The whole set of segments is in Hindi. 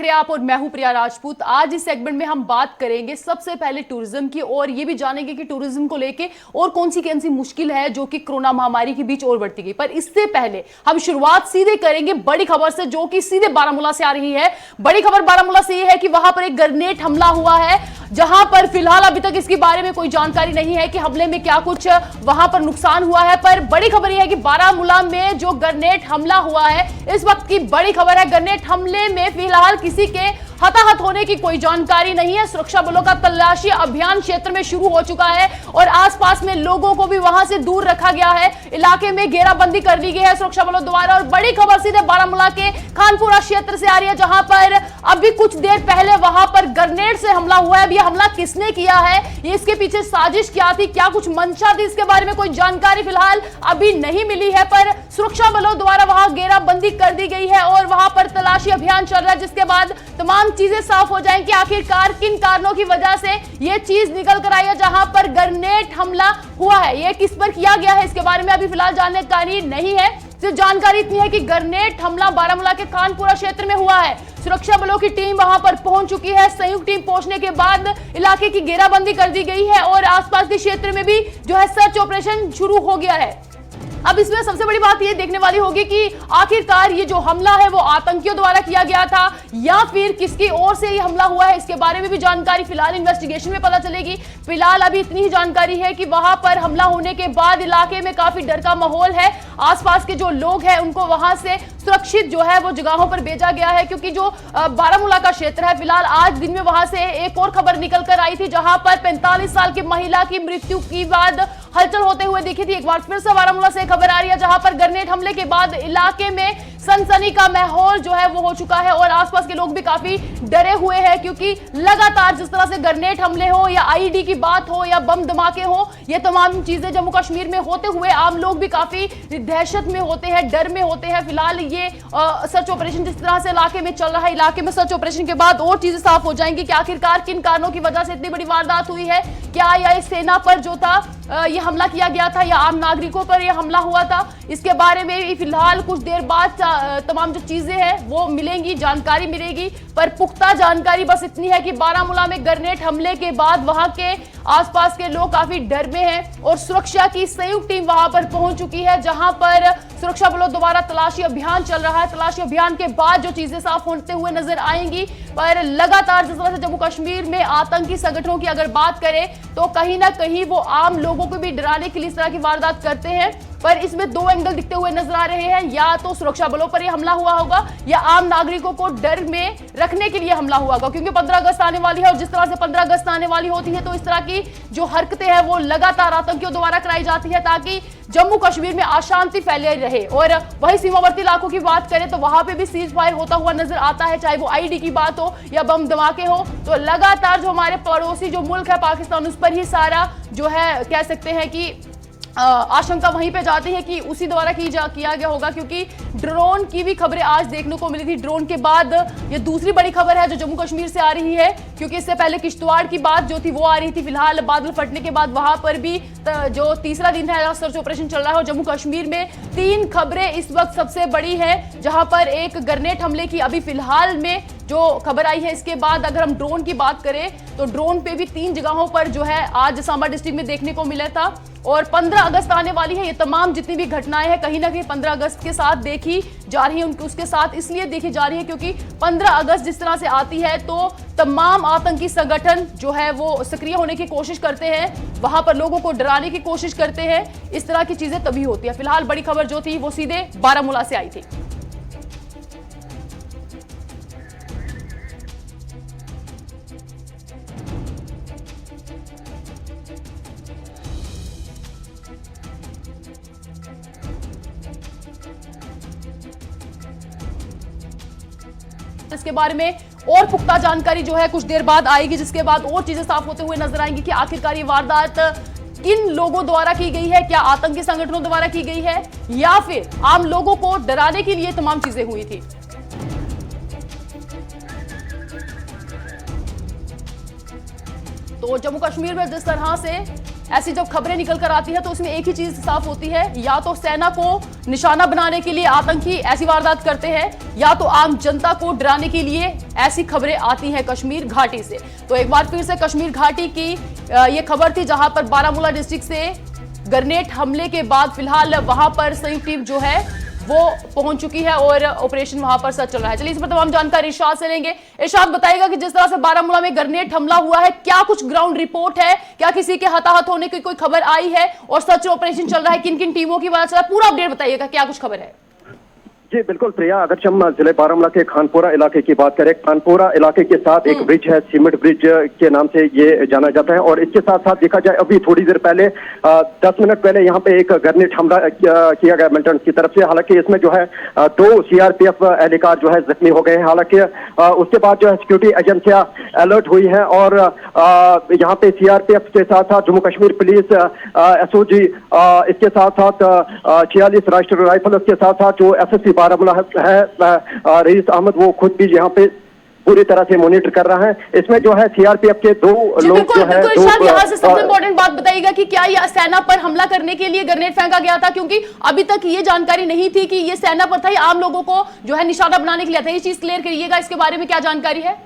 रहे हैं आप और मैं हूं प्रिया राजपूत। आज इस सेगमेंट में हम बात करेंगे सबसे पहले टूरिज्म की और ये भी जानेंगे कि टूरिज्म को लेके और कौन सी मुश्किल है जो कि कोरोना महामारी के बीच और बढ़ती गई। पर इससे पहले हम शुरुआत सीधे करेंगे बड़ी खबर से जो कि सीधे बारामूला से आ रही है। बड़ी खबर बारामूला से यह है कि वहां पर एक ग्रेनेड हमला हुआ है, जहां पर फिलहाल अभी तक इसके बारे में कोई जानकारी नहीं है कि हमले में क्या कुछ वहां पर नुकसान हुआ है। पर बड़ी खबर यह है कि बारामूला में जो ग्रेनेड हमला हुआ है, इस वक्त की बड़ी खबर है, ग्रेनेड हमले में फिलहाल किसी के हताहत होने की कोई जानकारी नहीं है। सुरक्षा बलों का तलाशी अभियान क्षेत्र में शुरू हो चुका है और आसपास में लोगों को भी वहां से दूर रखा गया है। इलाके में घेराबंदी कर दी गई है सुरक्षा बलों द्वारा। और बड़ी खबर सीधे बारामूला के खानपुरा क्षेत्र से आ रही है, जहां पर अभी कुछ देर पहले वहां पर ग्रेनेड से हमला हुआ है। यह हमला किसने किया है, ये इसके पीछे साजिश क्या थी, क्या कुछ मंशा थी, इसके बारे में कोई जानकारी फिलहाल अभी नहीं मिली है। पर सुरक्षा बलों द्वारा वहां घेराबंदी कर दी गई है और वहां पर तलाशी अभियान चल रहा है, जिसके बाद तमाम चीजें साफ हो जाएंगी कि आखिरकार किन कारणों की वजह से यह चीज निकल कर आई है। जहां पर ग्रेनेड हमला हुआ है, यह किस पर किया गया है, इसके बारे में अभी फिलहाल जानकारी नहीं है। सिर्फ जानकारी इतनी है कि ग्रेनेड हमला बारामूला के खानपुरा क्षेत्र में हुआ है। सुरक्षा बलों की टीम वहां पर पहुंच चुकी है। संयुक्त टीम पहुंचने के बाद इलाके की घेराबंदी कर दी गई है और आसपास के क्षेत्र में भी जो है सर्च ऑपरेशन शुरू हो गया है। अब इसमें सबसे बड़ी बात यह देखने वाली होगी कि आखिरकार ये जो हमला है वो आतंकियों द्वारा किया गया था या फिर किसकी ओर से ये हमला हुआ है, इसके बारे में भी जानकारी फिलहाल इन्वेस्टिगेशन में पता चलेगी। फिलहाल अभी इतनी ही जानकारी है कि वहां पर हमला होने के बाद इलाके में काफी डर का माहौल है। आसपास के जो लोग हैं उनको वहां से सुरक्षित जो है वो जगहों पर भेजा गया है, क्योंकि जो बारामूला का क्षेत्र है, फिलहाल आज दिन में वहां से एक और खबर निकल कर आई थी, जहां पर 45 साल की महिला की मृत्यु के बाद हलचल होते हुए दिखी थी। एक बार फिर से बारामूला से खबर आ रही है, जहां पर ग्रेनेड हमले के बाद इलाके में सनसनी का माहौल जो है वो हो चुका है और आसपास के लोग भी काफी डरे हुए हैं, क्योंकि लगातार जिस तरह से ग्रेनेड हमले हो या आईईडी की बात हो या बम धमाके हो, ये तमाम चीजें जम्मू कश्मीर में होते हुए आम लोग भी काफी दहशत में होते हैं, डर में होते हैं। फिलहाल ये सर्च ऑपरेशन जिस तरह से इलाके में चल रहा है, इलाके में सर्च ऑपरेशन के बाद और चीजें साफ हो जाएंगी कि आखिरकार किन कारणों की वजह से इतनी बड़ी वारदात हुई है। क्या यह सेना पर जो था यह हमला किया गया था या आम नागरिकों पर यह हमला हुआ था, इसके बारे में फिलहाल कुछ देर बाद तमाम जो चीजें हैं वो मिलेंगी, जानकारी मिलेगी। पर पुख्ता जानकारी बस इतनी है कि बारामूला में ग्रेनेड हमले के बाद वहां के आसपास के लोग काफी डर में हैं और सुरक्षा की संयुक्त टीम वहां पर पहुंच चुकी है, जहां पर सुरक्षा बलों द्वारा तलाशी अभियान चल रहा है। तलाशी अभियान के बाद जो चीजें साफ होते हुए नजर आएंगी। पर लगातार जिस तरह से जम्मू कश्मीर में आतंकी संगठनों की अगर बात करें तो कहीं ना कहीं वो आम लोगों को भी डराने के लिए इस तरह की वारदात करते हैं। पर इसमें दो एंगल दिखते हुए नजर आ रहे हैं, या तो सुरक्षा बलों पर यह हमला हुआ होगा या आम नागरिकों को डर में रखने के लिए हमला हुआ होगा, क्योंकि 15 अगस्त आने वाली है और जिस तरह से 15 अगस्त आने वाली होती है तो इस तरह की जो हरकतें हैं वो लगातार आतंकियों द्वारा कराई जाती है, ताकि जम्मू कश्मीर में अशांति फैले रहे। और वही सीमावर्ती इलाकों की बात करें तो वहां पे भी सीज फायर होता हुआ नजर आता है, चाहे वो आईडी की बात हो या बम धमाके हो। तो लगातार जो हमारे पड़ोसी जो मुल्क है पाकिस्तान, उस पर ही सारा जो है कह सकते हैं कि आशंका वहीं पे जाती है कि उसी द्वारा किया गया होगा, क्योंकि ड्रोन की भी खबरें आज देखने को मिली थी। ड्रोन के बाद ये दूसरी बड़ी खबर है जो जम्मू कश्मीर से आ रही है, क्योंकि इससे पहले किश्तवाड़ की बात जो थी वो आ रही थी। फिलहाल बादल फटने के बाद वहां पर भी जो तीसरा दिन है सर्च ऑपरेशन चल रहा है और जम्मू कश्मीर में 3 खबरें इस वक्त सबसे बड़ी है, जहां पर एक ग्रेनेड हमले की अभी फिलहाल में जो खबर आई है। इसके बाद अगर हम ड्रोन की बात करें तो ड्रोन पे भी 3 जगहों पर जो है आज सांबा डिस्ट्रिक्ट में देखने को मिला था। और 15 अगस्त आने वाली है, ये तमाम जितनी भी घटनाएं हैं कहीं ना कहीं 15 अगस्त के साथ देखी जा रही है, उसके साथ इसलिए देखी जा रही है क्योंकि 15 अगस्त जिस तरह से आती है तो तमाम आतंकी संगठन जो है वो सक्रिय होने की कोशिश करते हैं, वहां पर लोगों को डराने की कोशिश करते हैं। इस तरह की चीजें तभी होती है। फिलहाल बड़ी खबर जो थी वो सीधे बारामूला से आई थी। इसके बारे में और पुख्ता जानकारी जो है कुछ देर बाद आएगी, जिसके बाद और चीजें साफ होते हुए नजर आएंगी कि आखिरकार ये वारदात किन लोगों द्वारा की गई है, क्या आतंकी संगठनों द्वारा की गई है या फिर आम लोगों को डराने के लिए तमाम चीजें हुई थी। तो जम्मू कश्मीर में जिस तरह से ऐसी जब खबरें निकल कर आती है तो उसमें एक ही चीज साफ होती है, या तो सेना को निशाना बनाने के लिए आतंकी ऐसी वारदात करते हैं, या तो आम जनता को डराने के लिए ऐसी खबरें आती हैं कश्मीर घाटी से। तो एक बार फिर से कश्मीर घाटी की ये खबर थी, जहां पर बारामूला डिस्ट्रिक्ट से ग्रेनेड हमले के बाद फिलहाल वहां पर संयुक्त टीम जो है वो पहुंच चुकी है और ऑपरेशन वहां पर सच चल रहा है। चलिए इस पर तमाम जानकारी इरशाद से लेंगे। इरशाद बताएगा कि जिस तरह से बारामूला में ग्रेनेड हमला हुआ है, क्या कुछ ग्राउंड रिपोर्ट है, क्या किसी के हताहत होने की कोई खबर आई है, और सच ऑपरेशन चल रहा है, किन किन टीमों की वजह से, पूरा अपडेट बताइएगा, क्या कुछ खबर है। जी बिल्कुल प्रिया, अगर हम जिले बारामूला के खानपुरा इलाके की बात करें, खानपुरा इलाके के साथ एक ब्रिज है, सीमेंट ब्रिज के नाम से ये जाना जाता है, और इसके साथ साथ देखा जाए अभी थोड़ी देर पहले 10 मिनट पहले यहाँ पे एक ग्रेनेड हमला किया गया मिलिटेंट्स की तरफ से। हालांकि इसमें जो है 2 सीआरपीएफ एहलकार जो है जख्मी हो गए हैं। हालांकि उसके बाद जो है सिक्योरिटी एजेंसियां अलर्ट हुई है, और यहाँ पे सीआरपीएफ के साथ साथ जम्मू कश्मीर पुलिस, एसओजी, इसके साथ साथ 46 राष्ट्रीय राइफल, उसके साथ साथ जो एसएसपी बारामूला है रईस अहमद, वो खुद भी यहाँ पे पूरी तरह से मॉनिटर कर रहा है। इसमें जो है सीआरपीएफ के 2 लोग जो है, यहाँ से सबसे इंपॉर्टेंट बात बताइएगा कि क्या ये सेना पर हमला करने के लिए ग्रेनेड फेंका गया था, क्योंकि अभी तक ये जानकारी नहीं थी कि ये सेना पर था या आम लोगों को जो है निशाना बनाने के लिए था। ये चीज क्लियर करिएगा, इसके बारे में क्या जानकारी है।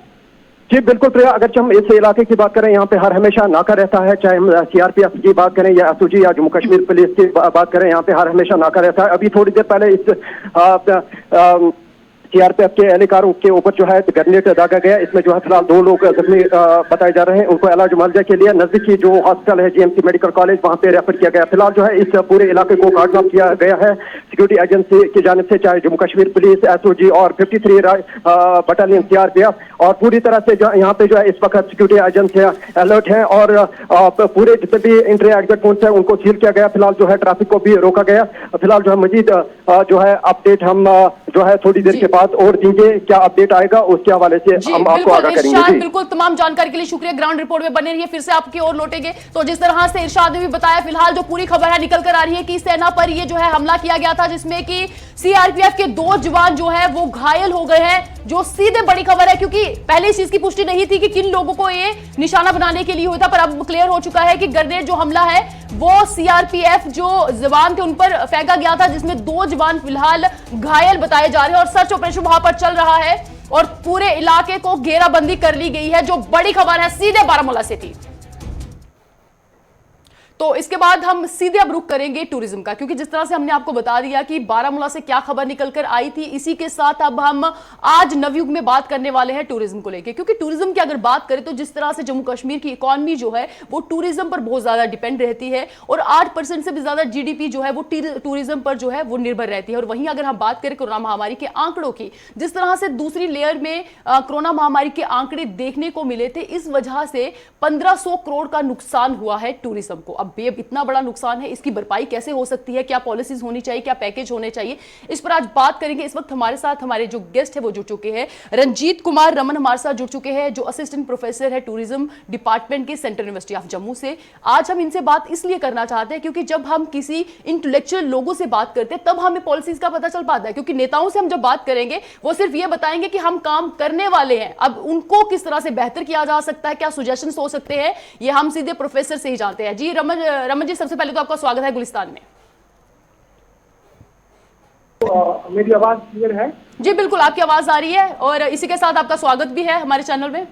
जी बिल्कुल प्रिया, अगर हम इस इलाके की बात करें, यहाँ पे हर हमेशा नाका रहता है, चाहे हम सीआरपीएफ की बात करें या एसओजी या जम्मू कश्मीर पुलिस की बात करें, यहाँ पे हर हमेशा नाका रहता है। अभी थोड़ी देर पहले इस सीआरपीएफ के एहलकारों के ऊपर जो है ग्रेनेड दागा गया। इसमें जो है फिलहाल 2 लोग जख्मी बताए जा रहे हैं, उनको इलाज मुआवजा के लिए नजदीकी जो हॉस्पिटल है जीएमसी मेडिकल कॉलेज, वहां पे रेफर किया गया। फिलहाल जो है इस पूरे इलाके को गार्ड ऑफ किया गया है सिक्योरिटी एजेंसी की जानिब से, चाहे जम्मू कश्मीर पुलिस, एसओजी और 53 बटालियन सीआरपीएफ, और पूरी तरह से जो यहाँ पे जो है इस वक्त सिक्योरिटी एजेंसियां अलर्ट है, और पूरे जितने भी इंट्री एग्जिट पॉइंट्स है उनको सील किया गया। फिलहाल जो है ट्रैफिक को भी रोका गया। फिलहाल जो है मजीद जो है अपडेट हम जो है थोड़ी देर के बाद और देंगे, क्या अपडेट आएगा उसके हवाले से हम आपको आगाह करेंगे। बिल्कुल, तमाम जानकारी के लिए शुक्रिया। ग्राउंड रिपोर्ट में बने रहिए, फिर से आपकी ओर लौटेंगे। तो जिस तरह से इरशाद ने भी बताया, फिलहाल जो पूरी खबर है निकल कर आ रही है कि सेना पर ये जो है हमला किया गया था, जिसमें कि सीआरपीएफ के 2 जवान जो है वो घायल हो गए हैं, जो सीधे बड़ी खबर है, क्योंकि पहले इस चीज की पुष्टि नहीं थी कि किन लोगों को ये निशाना बनाने के लिए हुआ था, पर अब क्लियर हो चुका है कि ग्रेनेड जो हमला है वो सीआरपीएफ जो जवान थे उन पर फेंका गया था, जिसमें 2 जवान फिलहाल घायल बताए जा रहे हैं, और सर्च ऑपरेशन वहां पर चल रहा है और पूरे इलाके को घेराबंदी कर ली गई है। जो बड़ी खबर है सीधे बारामूला से थी। तो इसके बाद हम सीधे अब रुख करेंगे टूरिज्म का, क्योंकि जिस तरह से हमने आपको बता दिया कि बारामूला से क्या खबर निकलकर आई थी, इसी के साथ अब हम आज नवयुग में बात करने वाले हैं टूरिज्म को लेकर। क्योंकि टूरिज्म की अगर बात करें तो जिस तरह से जम्मू कश्मीर की इकोनॉमी जो है वो टूरिज्म पर बहुत ज्यादा डिपेंड रहती है, और 8% से भी ज्यादा जीडीपी जो है वो टूरिज्म पर जो है वो निर्भर रहती है। और वहीं अगर हम बात करें कोरोना महामारी के आंकड़ों की, जिस तरह से दूसरी लेयर में कोरोना महामारी के आंकड़े देखने को मिले थे, इस वजह से 1500 करोड़ का नुकसान हुआ है टूरिज्म को। अब इतना बड़ा नुकसान है, इसकी भरपाई कैसे हो सकती है, क्या पॉलिसीज होनी चाहिए, क्या पैकेज होने चाहिए, इस पर आज बात करेंगे। इस वक्त हमारे साथ हमारे जो गेस्ट है वो जुड़ चुके हैं। रंजीत कुमार रमन हमारे साथ जुड़ चुके हैं, जो असिस्टेंट प्रोफेसर है टूरिज्म डिपार्टमेंट के सेंट्रल यूनिवर्सिटी ऑफ जम्मू से। आज हम इनसे बात इसलिए करना चाहते हैं क्योंकि जब हम किसी इंटेलेक्चुअल लोगों से बात करते हैं तब हमें पॉलिसीज का पता चल पाता है, क्योंकि नेताओं से हम जब बात करेंगे वो सिर्फ ये बताएंगे कि हम काम करने वाले हैं, अब उनको किस तरह से बेहतर किया जा सकता है, क्या सुजेशंस हो सकते हैं, ये हम सीधे प्रोफेसर से ही जानते हैं। जी रमन जी, सबसे पहले तो आपका स्वागत है गुलिस्तान में। मेरी आवाज क्लियर है? जी बिल्कुल, आपकी आवाज आ रही है, और इसी के साथ आपका स्वागत भी है हमारे चैनल में।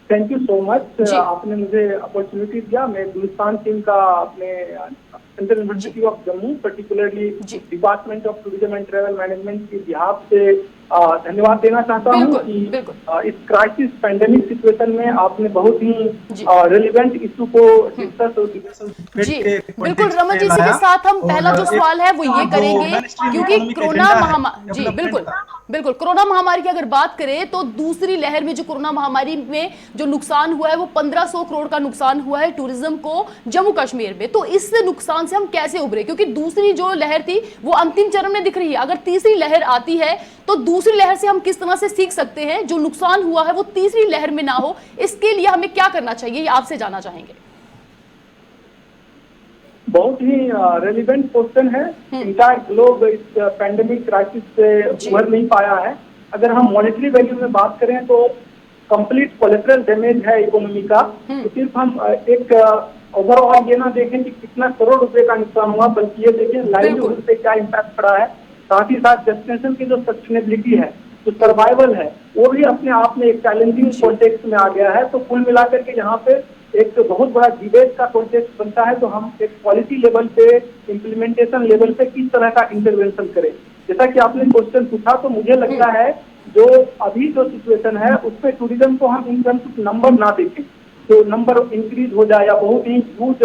थैंक यू सो मच, आपने मुझे अपॉर्चुनिटी दिया। मैं गुलिस्तान टीम का अपने central university of Jammu, particularly department of tourism and travel management की बिहाफ से धन्यवाद देना चाहता हूँ कि इस क्राइसिस पैंडेमिक सिचुएशन में आपने बहुत ही रेलिवेंट इशू को डिस्कस और जी बिल्कुल रमन जी, इसी के साथ हम पहला जो सवाल है वो ये करेंगे, क्योंकि कोरोना महामारी, जी बिल्कुल कोरोना महामारी की अगर बात करें तो दूसरी लहर में जो कोरोना महामारी में जो नुकसान हुआ है वो 1500 करोड़ का नुकसान हुआ है टूरिज्म को जम्मू कश्मीर में। तो इस नुकसान से हम कैसे उभरे, क्योंकि दूसरी जो लहर थी वो अंतिम चरण में दिख रही है, अगर तीसरी लहर आती है तो दूसरी लहर से हम किस तरह से सीख सकते हैं, जो नुकसान हुआ है वो तीसरी लहर में ना हो, इसके लिए हमें क्या करना चाहिए, ये आपसे जानना चाहेंगे। बहुत ही रेलिवेंट क्वेश्चन है। इंटायर ग्लोब इस पैंडेमिक क्राइसिस से उभर नहीं पाया है। अगर हम मॉनेटरी वैल्यू में बात करें तो कंप्लीट कोलेटरल डैमेज है इकोनॉमी का, तो सिर्फ हम एक ओवरऑल ये ना देखें कि कितना करोड़ रुपए का नुकसान हुआ, बल्कि ये देखें लाइवलीहुड पे क्या इम्पैक्ट पड़ा है, साथ ही साथ डेस्टिनेशन की जो सस्टेनेबिलिटी है, जो सर्वाइवल है, वो भी अपने आप में एक चैलेंजिंग कॉन्टेक्स्ट में आ गया है। तो कुल मिलाकर के यहाँ पे एक बहुत बड़ा डिबेट का कॉन्टेक्स्ट बनता है, तो हम एक पॉलिसी लेवल पे, इम्प्लीमेंटेशन लेवल पे किस तरह का इंटरवेंशन करें। जैसा कि आपने क्वेश्चन पूछा, तो मुझे लगता है जो अभी जो सिचुएशन है उसपे टूरिज्म को हम इन टर्म्स ऑफ नंबर ना देखें, तो नंबर इंक्रीज हो जाए या बहुत ही ह्यूज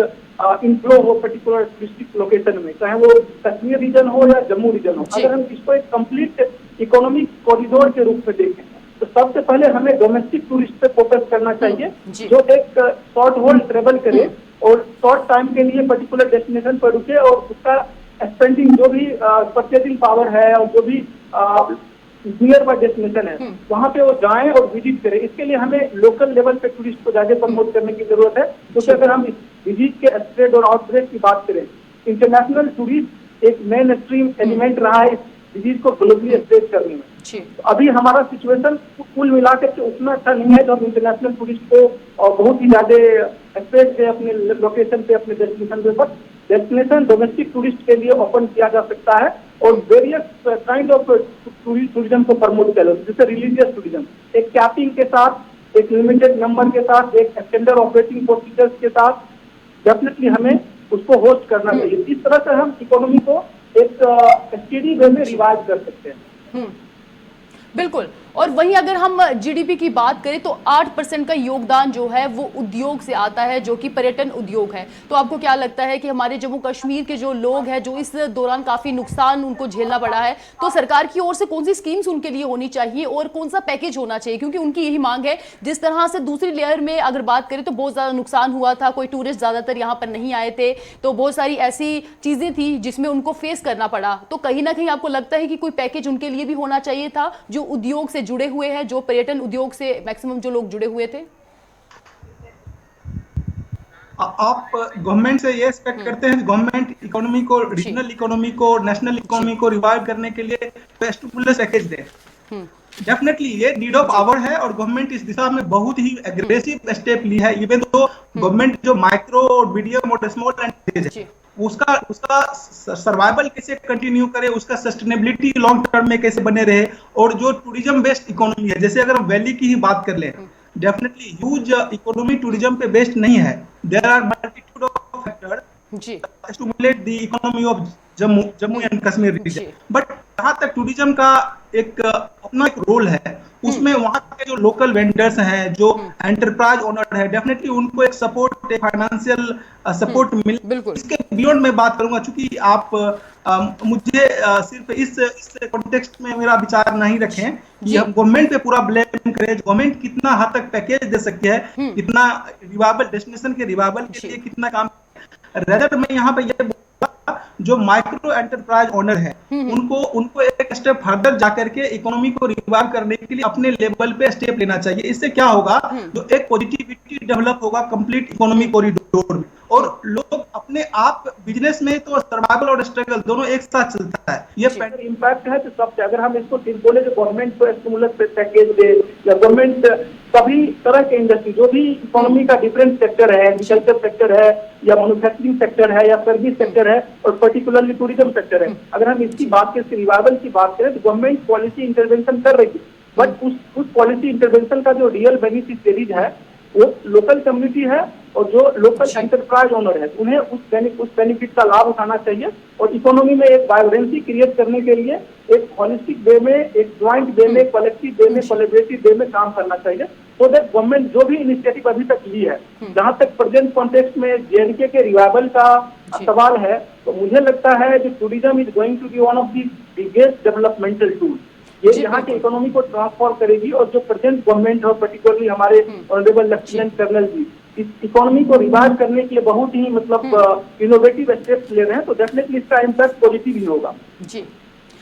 इनफ्लो हो पर्टिकुलर डिस्ट्रिक्ट लोकेशन में, चाहे वो कश्मीर रीजन हो या जम्मू रीजन हो, अगर हम इसको एक कंप्लीट इकोनॉमिक कॉरिडोर के रूप में देखें तो सबसे पहले हमें डोमेस्टिक टूरिस्ट पे फोकस करना चाहिए, जो एक शॉर्ट होल ट्रेवल करे और शॉर्ट टाइम के लिए पर्टिकुलर डेस्टिनेशन पर रुके और उसका स्पेंडिंग जो भी परचेसिंग पावर है और जो भी नियर बाय डेस्टिनेशन है वहाँ पे वो जाएं और विजिट करें। इसके लिए हमें लोकल लेवल पे टूरिस्ट को ज्यादा प्रमोट करने की जरूरत है, क्योंकि अगर हम विजिट के स्प्रेड और आउटब्रेक की बात करें, इंटरनेशनल टूरिस्ट एक मेन स्ट्रीम एलिमेंट रहा है इस डिजीज को ग्लोबली स्प्रेड करने में। तो अभी हमारा सिचुएशन कुल मिलाकर के उतना अच्छा नहीं है जो हम इंटरनेशनल टूरिस्ट को बहुत ही ज्यादा स्प्रेड से अपने लोकेशन पे, अपने डेस्टिनेशन पे, पर डेस्टिनेशन डोमेस्टिक टूरिस्ट के लिए ओपन किया जा सकता है और वेरियस काइंड ऑफ टूरिज्म को प्रमोट करें, जैसे रिलीजियस टूरिज्म एक कैपिंग के साथ, एक लिमिटेड नंबर के साथ, एक स्टैंडर्ड ऑपरेटिंग प्रोसीजर्स के साथ डेफिनेटली हमें उसको होस्ट करना चाहिए। इस तरह से हम इकोनॉमी को एक स्टेडी वे में रिवाइव कर सकते हैं। बिल्कुल। और वहीं अगर हम जीडीपी की बात करें तो 8% का योगदान जो है वो उद्योग से आता है, जो कि पर्यटन उद्योग है। तो आपको क्या लगता है कि हमारे जम्मू कश्मीर के जो लोग हैं, जो इस दौरान काफी नुकसान उनको झेलना पड़ा है, तो सरकार की ओर से कौन सी स्कीम्स उनके लिए होनी चाहिए और कौन सा पैकेज होना चाहिए, क्योंकि उनकी यही मांग है। जिस तरह से दूसरी लेयर में अगर बात करें तो बहुत ज्यादा नुकसान हुआ था, कोई टूरिस्ट ज्यादातर यहाँ पर नहीं आए थे, तो बहुत सारी ऐसी चीजें थी जिसमें उनको फेस करना पड़ा। तो कहीं ना कहीं आपको लगता है कि कोई पैकेज उनके लिए भी होना चाहिए था, जो उद्योग से जुड़े हुए हैं, जो पर्यटन उद्योग से मैक्सिमम जो लोग जुड़े हुए थे? आप गवर्नमेंट से ये एक्सपेक्ट करते हैं गवर्नमेंट इकोनॉमी को, रीजनल इकोनॉमी को, नेशनल इकोनॉमी को रिवाइव करने के लिए स्टिमुलस पैकेज दे? डेफिनेटली ये नीड ऑफ आवर है और गवर्नमेंट इस दिशा में बहुत ही एग्रेसिव स्टेप ली है। इवन तो गवर्नमेंट जो माइक्रो, मीडियम और स्मॉल एंटरप्राइज है उसका सर्वाइवल कैसे कंटिन्यू करे, उसका सस्टेनेबिलिटी लॉन्ग टर्म में कैसे बने रहे, और जो टूरिज्म बेस्ड इकोनॉमी है, जैसे अगर हम वैली की ही बात कर ले, डेफिनेटली ह्यूज इकोनॉमी टूरिज्म पे बेस्ड नहीं है। There are multitude of factor stimulate the economy of Jammu and Kashmir region, but जहाँ तक टूरिज्म का एक अपना एक रोल है, उसमें वहाँ के जो लोकल वेंडर्स हैं, जो एंटरप्राइज ओनर है, डेफिनेटली उनको एक सपोर्ट, एक फाइनेंशियल सपोर्ट मिल। इसके बियॉन्ड मैं बात करूंगा, चूंकि आप मुझे सिर्फ इस कॉन्टेक्स्ट में मेरा विचार नहीं रखें कि हम गवर्नमेंट पे पूरा ब्लेम करें। गवर्नमेंट कितना हद तक पैकेज दे सकती है, कितना रिवाइवल, डेस्टिनेशन के रिवाइवल के लिए कितना काम, रेदर मैं यहाँ पे ये जो माइक्रो एंटरप्राइज ओनर है उनको एक स्टेप फर्दर जाकर के इकोनॉमी को रिवाइव करने के लिए अपने लेवल पे स्टेप लेना चाहिए। इससे क्या होगा, जो एक पॉजिटिविटी डेवलप होगा कंप्लीट इकोनॉमी कॉरिडोर में, और लोग अपने आप बिजनेस में तो सर्वाइवल और स्ट्रगल दोनों एक साथ चलता है। ये इम्पैक्ट है तो सबसे, अगर हम इसको बोले जो गवर्नमेंट को स्टिमुलस पैकेज दे, या गवर्नमेंट सभी तरह के इंडस्ट्री, जो भी इकोनॉमी का डिफरेंट सेक्टर है, एग्रीकल्चर सेक्टर है या मैन्युफैक्चरिंग सेक्टर है या सर्विस सेक्टर है और पर्टिकुलरली टूरिज्म सेक्टर है, अगर हम इसकी बात करें, इसके रिवाइवल की बात करें, तो गवर्नमेंट पॉलिसी इंटरवेंशन कर रही है, बट उस पॉलिसी इंटरवेंशन का जो रियल बेनिफिशियरीज है वो लोकल कम्युनिटी है और जो लोकल एंटरप्राइज ओनर है, उन्हें उस बेनिफिट का लाभ उठाना चाहिए। और इकोनॉमी में एक वाइब्रेंसी क्रिएट करने के लिए एक हॉलिस्टिक वे में, एक ज्वाइंट वे में, कलेक्टिव वे में, कोलैबोरेटिव वे में काम करना चाहिए। तो दैट गवर्नमेंट जो भी इनिशिएटिव अभी तक ली है, जहाँ तक प्रेजेंट कॉन्टेक्स्ट में जेएनके के रिवाइवल का सवाल है, तो मुझे लगता है जो tourism is going to be one of the biggest developmental tool. ये यहाँ की इकोनॉमी को ट्रांसफॉर्म करेगी और जो प्रेजेंट गवर्नमेंट और पर्टिकुलरली हमारे ऑनरेबल लेफ्टिनेंट कर्नल जी इस इकोनॉमी को रिवाइव करने के लिए बहुत ही मतलब इनोवेटिव स्टेप्स ले रहे हैं, तो डेफिनेटली इसका इम्पैक्ट पॉजिटिव ही होगा। जी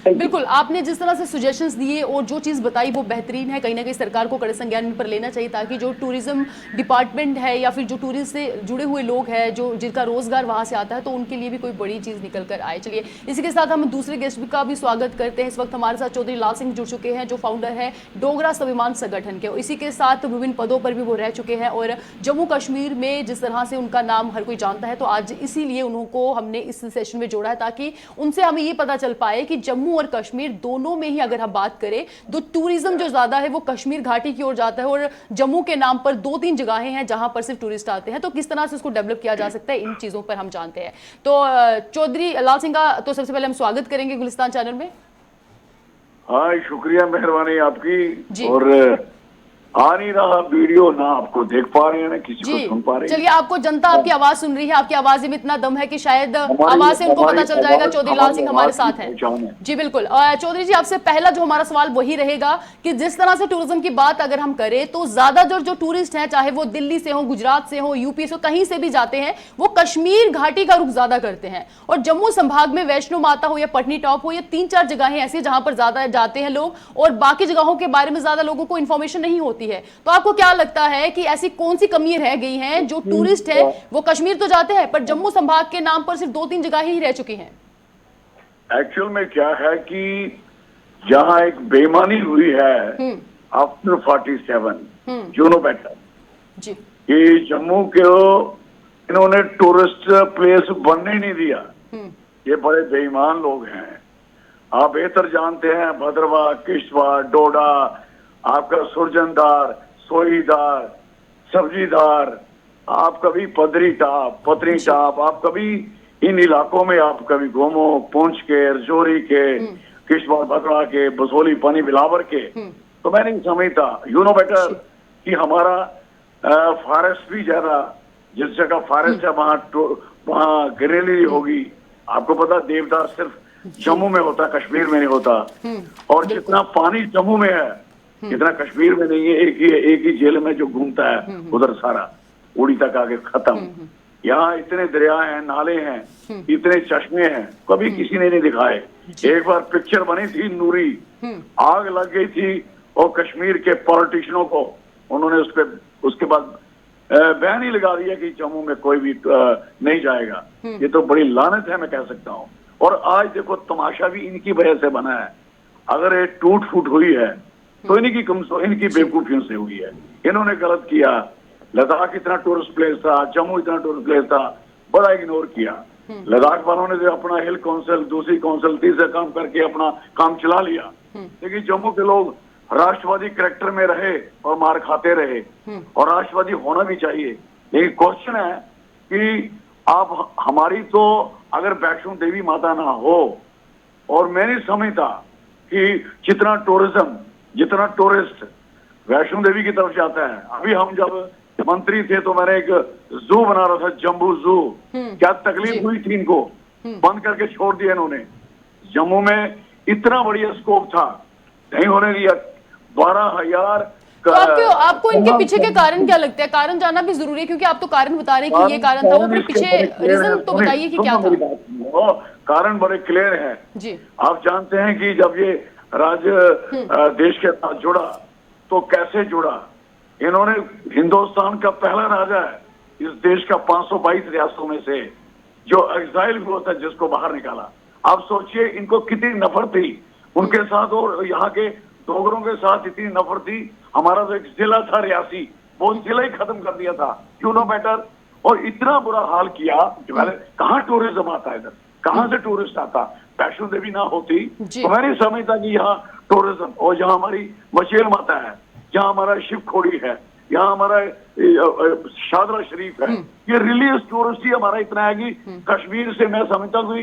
बिल्कुल, आपने जिस तरह से सजेशंस दिए और जो चीज़ बताई वो बेहतरीन है। कहीं ना कहीं सरकार को कड़े संज्ञान पर लेना चाहिए ताकि जो टूरिज्म डिपार्टमेंट है या फिर जो टूरिस्ट से जुड़े हुए लोग हैं, जो जिनका रोजगार वहाँ से आता है, तो उनके लिए भी कोई बड़ी चीज़ निकल कर आए। चलिए, इसी के साथ हम दूसरे गेस्ट का भी स्वागत करते हैं। इस वक्त हमारे साथ चौधरी लाल सिंह जुड़ चुके हैं, जो फाउंडर है डोगरा स्वाभिमान संगठन के। इसी के साथ विभिन्न पदों पर भी वो रह चुके हैं और जम्मू कश्मीर में जिस तरह से उनका नाम हर कोई जानता है, तो आज इसीलिए उनको हमने इस सेशन में जोड़ा है ताकि उनसे हमें ये पता चल पाए कि जम्मू और कश्मीर दोनों में ही अगर हम बात करें तो टूरिज्म जो ज्यादा है वो कश्मीर घाटी की ओर जाता है और जम्मू के नाम पर 2-3 जगहें हैं जहां पर सिर्फ टूरिस्ट आते हैं। तो किस तरह से उसको डेवलप किया जा सकता है, इन चीजों पर हम जानते हैं। तो चौधरी लाल सिंह का तो सबसे पहले हम स्वागत करेंगे गुलिस्तान चैनल में। हाँ, शुक्रिया, मेहरबानी जी। आपकी। और आ नहीं रहा वीडियो, ना आपको देख पा रहे हैं ना किसी को सुन पा रहे हैं। चलिए, आपको जनता आपकी आवाज सुन रही है, आपकी आवाज में इतना दम है कि शायद आवाज से उनको पता चल जाएगा। चौधरी लाल सिंह हमारे साथ हैं। जी बिल्कुल। चौधरी जी, आपसे पहला जो हमारा सवाल वही रहेगा कि जिस तरह से टूरिज्म की बात अगर हम करें तो ज्यादातर जो टूरिस्ट हैं, चाहे वो दिल्ली से हो, गुजरात से हो, यूपी से, कहीं से भी जाते हैं, वो कश्मीर घाटी का रुख ज्यादा करते हैं। और जम्मू संभाग में वैष्णो माता हो या पटनी टॉप हो, ये 3-4 जगहें ऐसी जहां पर ज्यादा जाते हैं लोग और बाकी जगहों के बारे में ज्यादा लोगों को इन्फॉर्मेशन नहीं होती है। तो आपको क्या लगता है कि ऐसी कौन सी कमी रह गई है जो टूरिस्ट है वो कश्मीर तो जाते हैं पर जम्मू संभाग के नाम पर सिर्फ 2-3 जगह ही रह चुकी हैं? एक्चुअल में क्या है कि जहां एक बेईमानी हुई है आफ्टर 47 यू नो बेटर जी, कि जम्मू के इन्होंने टूरिस्ट प्लेस बनने नहीं दिया। ये बड़े बेईमान लोग हैं, आप बेहतर जानते हैं। भद्रवाह, किश्तवाड़, डोडा, आपका सुरजनदार, सोईदार, सब्जीदार, आप कभी पदरी टाप, पतरी टाप, आप कभी इन इलाकों में आप कभी घूमो, पुंछ के, रजौरी के, किश्तवाड़, भद्रवाह के, बसोली, पानी, बिलावर के, तो मैं नहीं समझता यू नो बेटर कि हमारा फॉरेस्ट भी ज्यादा, जिस जगह फॉरेस्ट है वहाँ ग्रीनरी होगी। आपको पता देवदार सिर्फ जम्मू में होता, कश्मीर में नहीं होता। और जितना पानी जम्मू में है इतना कश्मीर में नहीं है। एक ही जेल में जो घूमता है उधर सारा उड़ी तक आके खत्म। यहाँ इतने दरिया हैं, नाले हैं, इतने चश्मे हैं, कभी किसी ने नहीं दिखाए। एक बार पिक्चर बनी थी नूरी, आग लग गई थी और कश्मीर के पॉलिटिशियनों को उन्होंने उसके बाद बैन ही लगा दिया कि जम्मू में कोई भी नहीं जाएगा। ये तो बड़ी लानत है, मैं कह सकता हूँ। और आज देखो तमाशा भी इनकी वजह से बना है। अगर ये टूट फूट हुई है तो इनकी बेवकूफियों से हुई है। इन्होंने गलत किया। लद्दाख इतना टूरिस्ट प्लेस था, जम्मू इतना टूरिस्ट प्लेस था, बड़ा इग्नोर किया। लद्दाख वालों ने जो अपना हिल काउंसिल, दूसरी काउंसिल, तीसरा काम करके अपना काम चला लिया। लेकिन जम्मू के लोग राष्ट्रवादी कैरेक्टर में रहे और मार खाते रहे, और राष्ट्रवादी होना भी चाहिए। लेकिन क्वेश्चन है कि आप हमारी तो अगर वैष्णो देवी माता ना हो, और मैं नहीं समझता कि जितना टूरिस्ट वैष्णो देवी की तरफ जाता है। अभी हम जब मंत्री थे तो मैंने एक जू बना रहा था, जम्बू जू। क्या तकलीफ हुई थी इनको, बंद करके छोड़ दिया इन्होंने। जम्मू में इतना बढ़िया स्कोप था, नहीं होने दिया। 12,000 तो आपको इनके पीछे के कारण क्या लगता है? कारण जानना भी जरूरी है, क्योंकि आप तो कारण बता रहे हैं कि ये कारण था, वो फिर पीछे रीजन तो बताइए कि क्या था। कारण बड़े क्लियर है जी। आप जानते हैं कि जब ये राज्य देश के साथ जुड़ा तो कैसे जुड़ा। इन्होंने हिंदुस्तान का पहला राजा है इस देश का 522 रियासतों में से जो एग्जाइल हुआ था, जिसको बाहर निकाला। आप सोचिए इनको कितनी नफरत थी उनके साथ, और यहाँ के डोगरों के साथ इतनी नफरत थी। हमारा जो एक जिला था रियासी, वो जिला ही खत्म कर दिया था, यू नो बेटर। और इतना बुरा हाल किया, कहाँ टूरिज्म आता है इधर, कहाँ से टूरिस्ट आता। वैष्णो देवी ना होती तो मैं नहीं समझता कि यहाँ टूरिज्म, और जहाँ हमारी मचेल माता है, जहाँ हमारा शिव खोड़ी है, यहाँ हमारा शादरा शरीफ है, ये रिलीजियस टूरिस्ट ही हमारा इतना है कि कश्मीर से मैं समझता हूँ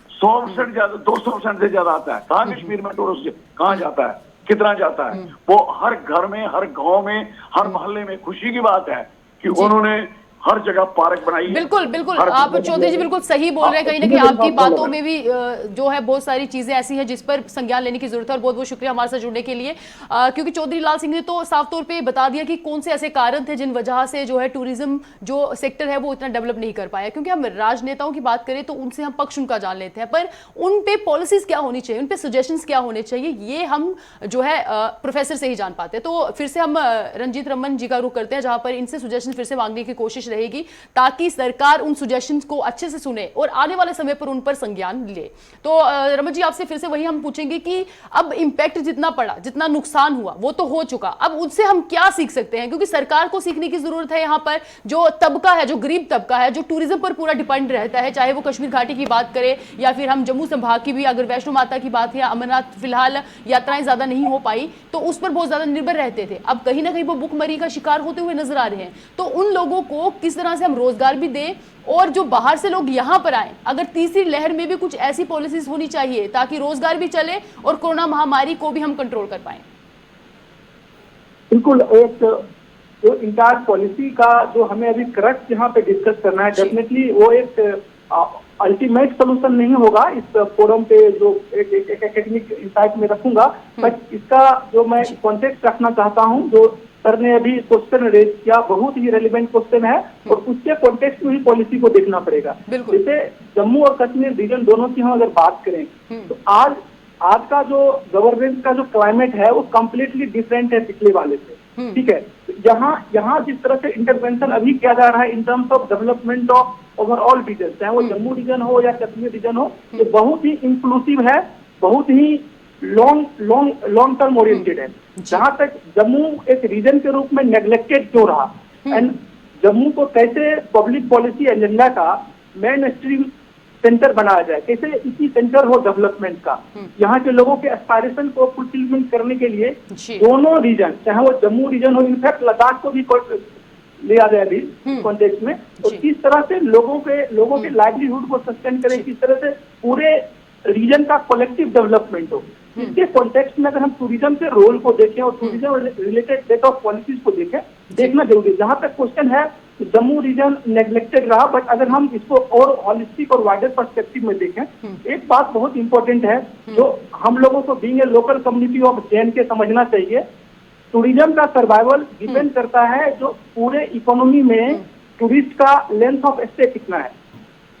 100% ज्यादा, 200% से ज्यादा आता है। कहाँ कश्मीर में टूरिस्ट कहाँ जाता है, कितना जाता है? वो हर घर में, हर गांव में, हर मोहल्ले में खुशी की बात है कि उन्होंने हर जगह पार्क बनाई है। बिल्कुल बिल्कुल, हर आप जगह चौधरी जी बिल्कुल सही बोल रहे हैं। कहीं ना कहीं आपकी बातों में भी जो है बहुत सारी चीजें ऐसी हैं जिस पर संज्ञान लेने की जरूरत है। और बहुत बहुत शुक्रिया हमारे साथ जुड़ने के लिए, क्योंकि चौधरी लाल सिंह ने तो साफ तौर पे बता दिया कि कौन से ऐसे कारण थे जिन वजह से जो है टूरिज्म जो सेक्टर है वो इतना डेवलप नहीं कर पाया। क्योंकि हम राजनेताओं की बात करें तो उनसे हम पक्ष उनका जान लेते हैं, पर उन पे पॉलिसीज क्या होनी चाहिए, उन पे सजेशंस क्या होने चाहिए, ये हम जो है प्रोफेसर से ही जान पाते हैं। तो फिर से हम रंजीत रमन जी का रुख करते हैं, जहां पर इनसे सजेशन फिर से मांगने की कोशिश रहेगी ताकि सरकार उन सजेशंस को अच्छे से सुने और आने वाले समय पर उन पर संज्ञान ले। तो रमन जी, आपसे फिर से वही हम पूछेंगे कि अब इंपैक्ट जितना पड़ा, जितना नुकसान हुआ वो तो हो चुका, अब उससे हम क्या सीख सकते हैं? क्योंकि सरकार को सीखने की जरूरत है। यहाँ पर जो तबका है, जो गरीब तबका है, जो टूरिज्म पर पूरा डिपेंड रहता है, चाहे वो कश्मीर घाटी की बात करें या फिर हम जम्मू संभाग की भी, अगर वैष्णो माता की बात है, अमरनाथ फिलहाल यात्राएं ज्यादा नहीं हो पाई तो उस पर बहुत ज्यादा निर्भर रहते थे। अब कहीं ना कहीं वो भुखमरी का शिकार होते हुए नजर आ रहे हैं। तो उन लोगों को किस तरह से हम रोजगार भी दें और जो बाहर से लोग यहां पर आए, अगर तीसरी लहर में भी कुछ ऐसी पॉलिसीज होनी चाहिए ताकि रोजगार भी चले और कोरोना महामारी को भी हम कंट्रोल कर पाए। बिल्कुल, एक जो इंटायर पॉलिसी का जो हमें अभी करेक्ट यहाँ पे डिस्कस करना है, डेफिनेटली वो एक अल्टीमेट सोल्यूशन नहीं होगा इस फोरम पे, जो एक एकेडमिक इंसाइट में रखूंगा, बट इसका जो मैं कॉन्टेक्स्ट रखना चाहता हूँ, जो सर ने अभी क्वेश्चन रेज किया, बहुत ही रेलिवेंट क्वेश्चन है और उसके कॉन्टेक्स्ट में ही पॉलिसी को देखना पड़ेगा। जैसे जम्मू और कश्मीर रीजन दोनों की हम अगर बात करें तो आज का जो गवर्नेंस का जो क्लाइमेट है वो कम्प्लीटली डिफरेंट है पिछले वाले से। ठीक है, यहाँ जिस तरह से इंटरवेंशन अभी किया जा रहा है in terms of development of overall region, चाहे वो जम्मू रीजन हो या कश्मीर रीजन हो, ये बहुत ही इंक्लूसिव है, बहुत ही लॉन्ग टर्म ओरिएंटेड है। जहां तक जम्मू एक रीजन के रूप में नेग्लेक्टेड क्यों रहा, एंड जम्मू को कैसे पब्लिक पॉलिसी एजेंडा का मेन स्ट्रीम सेंटर बनाया जाए, कैसे इसी सेंटर हो डेवलपमेंट का, यहाँ के लोगों के एस्पायरेशन को फुलफिलमेंट करने के लिए दोनों रीजन, चाहे वो जम्मू रीजन हो, इनफैक्ट लद्दाख को भी लिया जाए अभी कॉन्टेक्स्ट में, तो किस तरह से लोगों के लाइवलीहुड को सस्टेन करें, किस तरह से पूरे रीजन का कलेक्टिव डेवलपमेंट हो। इसके कॉन्टेक्स्ट में अगर हम टूरिज्म के रोल को देखें और tourism related set of policies को देखना जरूरी है। जहां तक क्वेश्चन है जम्मू रीजन नेग्लेक्टेड रहा, बट अगर हम इसको और हॉलिस्टिक और वाइडर पर्सपेक्टिव में देखें, एक बात बहुत इंपॉर्टेंट है जो हम लोगों को being a local community of JNK समझना चाहिए। टूरिज्म का सर्वाइवल डिपेंड करता है जो पूरे इकोनॉमी में टूरिस्ट का लेंथ ऑफ स्टे कितना है।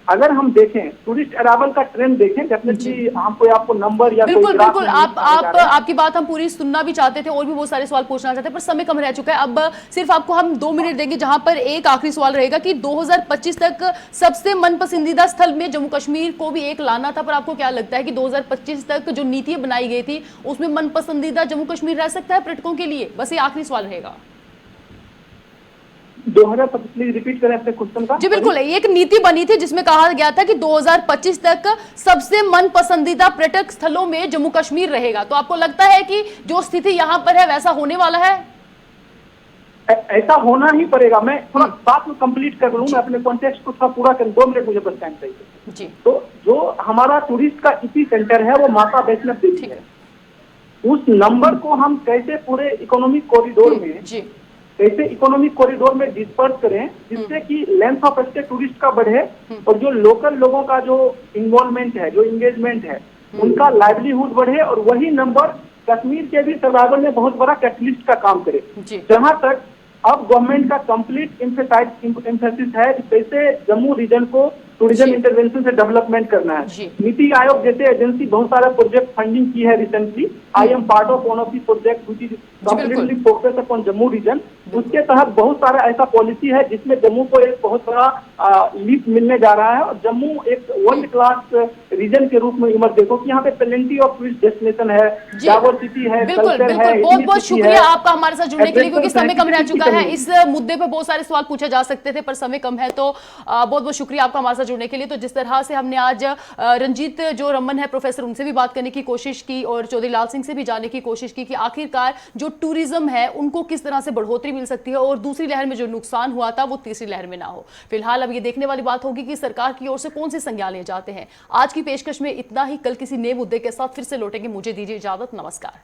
अगर हम देखें टूरिस्ट अराइवल का ट्रेंड देखें, डेफिनेटली आपको नंबर या बिल्कुल आपकी बात हम पूरी सुनना भी चाहते थे और भी बहुत सारे सवाल पूछना चाहते हैं, पर समय कम रह चुका है। अब सिर्फ आपको हम 2 मिनट देंगे, जहां पर एक आखिरी सवाल रहेगा कि 2025 तक सबसे मन पसंदीदा स्थल में जम्मू कश्मीर को भी एक लाना था, पर आपको क्या लगता है कि 2025 तक जो नीतियां बनाई गई थी उसमें मन पसंदीदा जम्मू कश्मीर रह सकता है पर्यटकों के लिए? बस ये आखिरी सवाल रहेगा। 2025 रिपीट करें अपने क्वेश्चन का। जी बिल्कुल, एक नीति बनी थी जिसमें कहा गया था कि 2025 तक सबसे मन पसंदीदा पर्यटक स्थलों में जम्मू कश्मीर रहेगा। तो आपको लगता है कि जो स्थिति यहाँ पर है वैसा होने वाला है? ऐसा होना ही पड़ेगा। मैं थोड़ा बात को कंप्लीट कर लूं, मैं अपने कॉन्टेक्स्ट को थोड़ा पूरा कर, 2 मिनट मुझे बस टाइम चाहिए जी। तो जो हमारा टूरिस्ट का इसी सेंटर है वो माता वैष्णो देवी है। उस नंबर को हम कैसे पूरे इकोनॉमिक कॉरिडोर में कैसे इकोनॉमिक कॉरिडोर में डिस्पर्स करें जिससे कि लेंथ ऑफ स्टे टूरिस्ट का बढ़े और जो लोकल लोगों का जो इन्वॉल्वमेंट है, जो इंगेजमेंट है, उनका लाइवलीहुड बढ़े और वही नंबर कश्मीर के भी सर्वाइवल में बहुत बड़ा कैटलिस्ट का काम करे। जहां तक अब गवर्नमेंट का कंप्लीट एम्फेसिस है कैसे जम्मू रीजन को टूरिज्म इंटरवेंशन से डेवलपमेंट करना है। नीति आयोग जैसे एजेंसी बहुत सारे प्रोजेक्ट फंडिंग की है recently. I am part of one of the project which is completely focus upon Jammu region. उसके तहत बहुत सारा ऐसा पॉलिसी है जिसमें जम्मू को एक बहुत बड़ा लीप मिलने जा रहा है और जम्मू एक वर्ल्ड क्लास रीजन के रूप में इमर्ज। देखो कि यहाँ पे प्लेंटी ऑफ टूरिस्ट डेस्टिनेशन है, डाइवर्सिटी है, कल्चर है। बहुत बहुत शुक्रिया आपका हमारे साथ जुड़ने के लिए, क्योंकि समय कम रह चुका है। इस मुद्दे पर बहुत सारे सवाल पूछे जा सकते थे पर समय कम है, तो बहुत बहुत शुक्रिया आपका हमारे साथ जुड़ने के लिए। तो जिस तरह से हमने आज रंजीत जो रमन है प्रोफेसर, उनसे भी बात करने की कोशिश की और चौधरी लाल सिंह से भी जानने की कोशिश की कि आखिरकार जो टूरिज्म है उनको किस तरह से बढ़ोतरी मिल सकती है और दूसरी लहर में जो नुकसान हुआ था वो तीसरी लहर में ना हो। फिलहाल अब ये देखने वाली बात होगी कि सरकार की ओर से कौन से संज्ञान लिए जाते हैं। आज की पेशकश में इतना ही, कल किसी नए मुद्दे के साथ फिर से लौटेंगे। मुझे दीजिए इजाजत, नमस्कार।